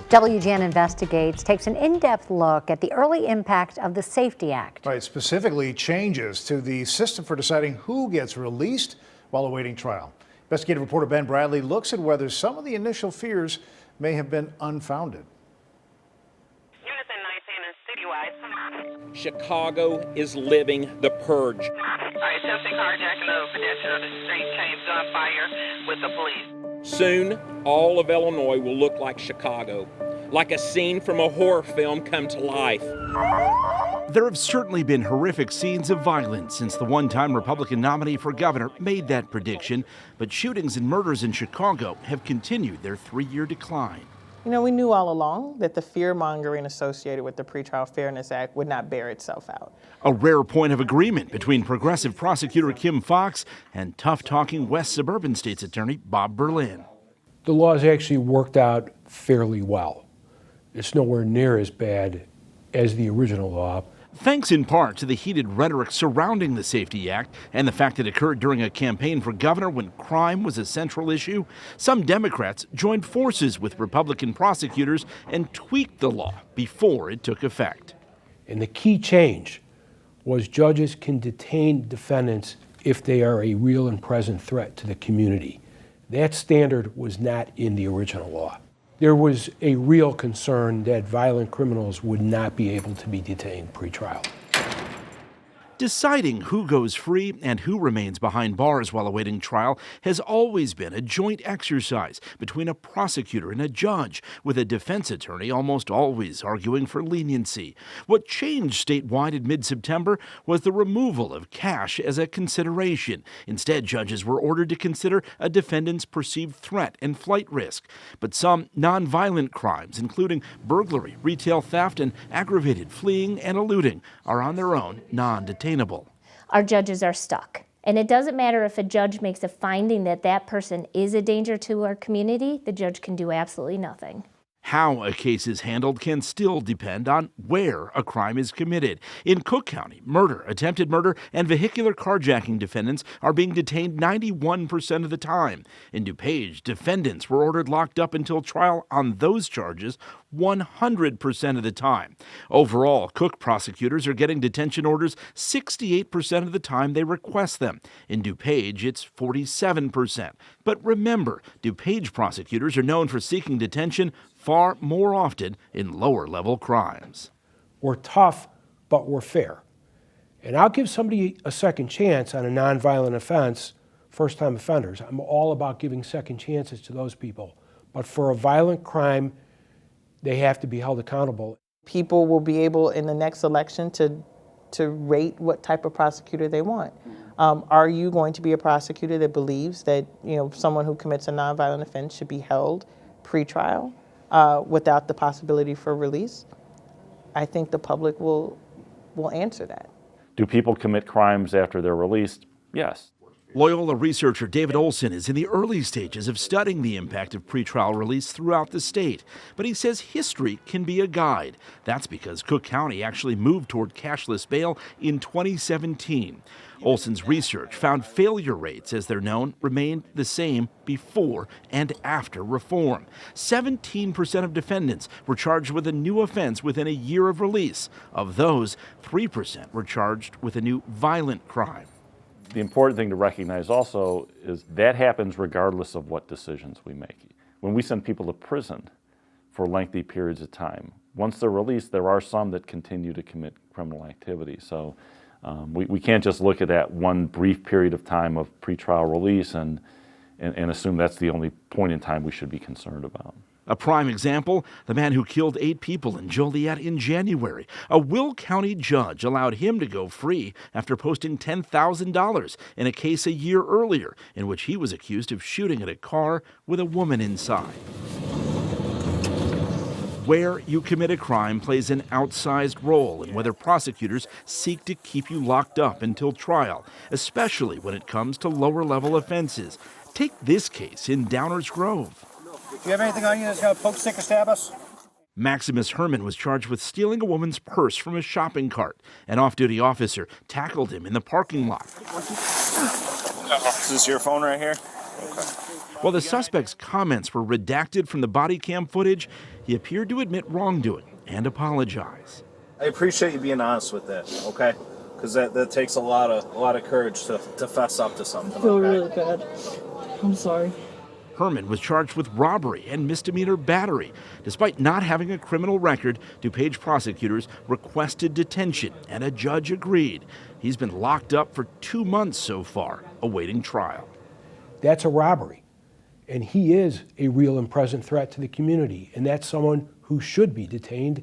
WGN Investigates takes an in-depth look at the early impact of the Safety Act. Right, specifically changes to the system for deciding who gets released while awaiting trial. Investigative reporter Ben Bradley looks at whether some of the initial fears may have been unfounded. Chicago is living the purge. Attempting carjacking of a pedestrian on the street, chains on fire with the police. Soon, all of Illinois will look like Chicago, like a scene from a horror film come to life. There have certainly been horrific scenes of violence since the one-time Republican nominee for governor made that prediction, but shootings and murders in Chicago have continued their 3-year decline. You know, we knew all along that the fear-mongering associated with the Pretrial Fairness Act would not bear itself out. A rare point of agreement between progressive prosecutor Kim Foxx and tough-talking West Suburban State's Attorney Bob Berlin. The law's actually worked out fairly well. It's nowhere near as bad as the original law. Thanks in part to the heated rhetoric surrounding the Safety Act and the fact it occurred during a campaign for governor when crime was a central issue, some Democrats joined forces with Republican prosecutors and tweaked the law before it took effect. And the key change was judges can detain defendants if they are a real and present threat to the community. That standard was not in the original law. There was a real concern that violent criminals would not be able to be detained pre-trial. Deciding who goes free and who remains behind bars while awaiting trial has always been a joint exercise between a prosecutor and a judge, with a defense attorney almost always arguing for leniency. What changed statewide in mid-September was the removal of cash as a consideration. Instead, judges were ordered to consider a defendant's perceived threat and flight risk. But some nonviolent crimes, including burglary, retail theft, and aggravated fleeing and eluding, are on their own non-detainable. Our judges are stuck. And it doesn't matter if a judge makes a finding that that person is a danger to our community, the judge can do absolutely nothing. How a case is handled can still depend on where a crime is committed. In Cook County, murder, attempted murder, and vehicular carjacking defendants are being detained 91% of the time. In DuPage, defendants were ordered locked up until trial on those charges 100% of the time. Overall, Cook prosecutors are getting detention orders 68% of the time they request them. In DuPage, it's 47%. But remember, DuPage prosecutors are known for seeking detention far more often in lower-level crimes. We're tough, but we're fair. And I'll give somebody a second chance on a nonviolent offense, first-time offenders. I'm all about giving second chances to those people. But for a violent crime, they have to be held accountable. People will be able in the next election to rate what type of prosecutor they want. Are you going to be a prosecutor that believes that someone who commits a nonviolent offense should be held pre-trial without the possibility for release? I think the public will answer that. Do people commit crimes after they're released? Yes. Loyola researcher David Olson is in the early stages of studying the impact of pretrial release throughout the state. But he says history can be a guide. That's because Cook County actually moved toward cashless bail in 2017. Olson's research found failure rates, as they're known, remained the same before and after reform. 17% of defendants were charged with a new offense within a year of release. Of those, 3% were charged with a new violent crime. The important thing to recognize also is that happens regardless of what decisions we make. When we send people to prison for lengthy periods of time, once they're released, there are some that continue to commit criminal activity. So we can't just look at that one brief period of time of pretrial release and assume that's the only point in time we should be concerned about. A prime example, the man who killed 8 people in Joliet in January. A Will County judge allowed him to go free after posting $10,000 in a case a year earlier in which he was accused of shooting at a car with a woman inside. Where you commit a crime plays an outsized role in whether prosecutors seek to keep you locked up until trial, especially when it comes to lower-level offenses. Take this case in Downers Grove. Do you have anything on you that's going to poke, stick, or stab us? Maximus Herman was charged with stealing a woman's purse from a shopping cart. An off-duty officer tackled him in the parking lot. Is this your phone right here? While the suspect's comments were redacted from the body cam footage, he appeared to admit wrongdoing and apologize. I appreciate you being honest with that, okay? Because that takes a lot of courage to fess up to something. I feel okay? really bad. I'm sorry. Herman was charged with robbery and misdemeanor battery. Despite not having a criminal record, DuPage prosecutors requested detention, and a judge agreed. He's been locked up for 2 months so far, awaiting trial. That's a robbery. And he is a real and present threat to the community. And that's someone who should be detained.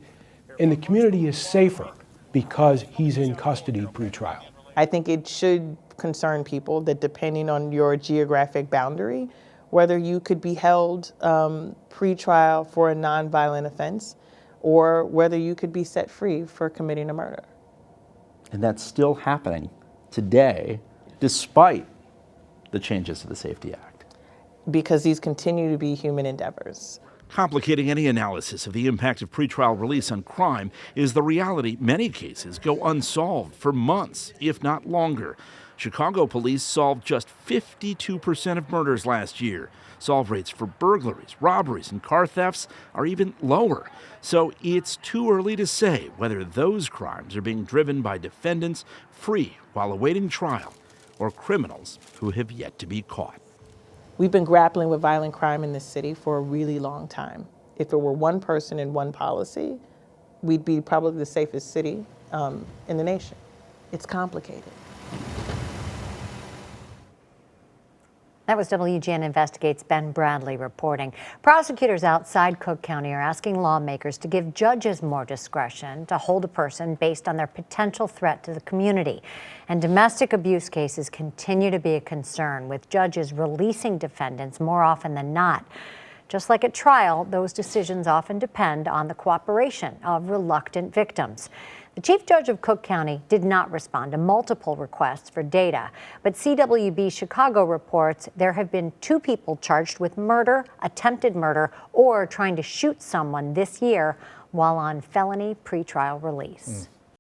And the community is safer because he's in custody pre-trial. I think it should concern people that depending on your geographic boundary, whether you could be held pre-trial for a nonviolent offense or whether you could be set free for committing a murder. And that's still happening today, despite the changes to the Safety Act. Because these continue to be human endeavors. Complicating any analysis of the impact of pretrial release on crime is the reality many cases go unsolved for months, if not longer. Chicago police solved just 52% of murders last year. Solve rates for burglaries, robberies, and car thefts are even lower. So it's too early to say whether those crimes are being driven by defendants free while awaiting trial or criminals who have yet to be caught. We've been grappling with violent crime in this city for a really long time. If it were one person and one policy, we'd be probably the safest city in the nation. It's complicated. That was WGN Investigates' Ben Bradley reporting. Prosecutors outside Cook County are asking lawmakers to give judges more discretion to hold a person based on their potential threat to the community. And domestic abuse cases continue to be a concern, with judges releasing defendants more often than not. Just like at trial, those decisions often depend on the cooperation of reluctant victims. The chief judge of Cook County did not respond to multiple requests for data, but CWB Chicago reports there have been 2 people charged with murder, attempted murder, or trying to shoot someone this year while on felony pretrial release.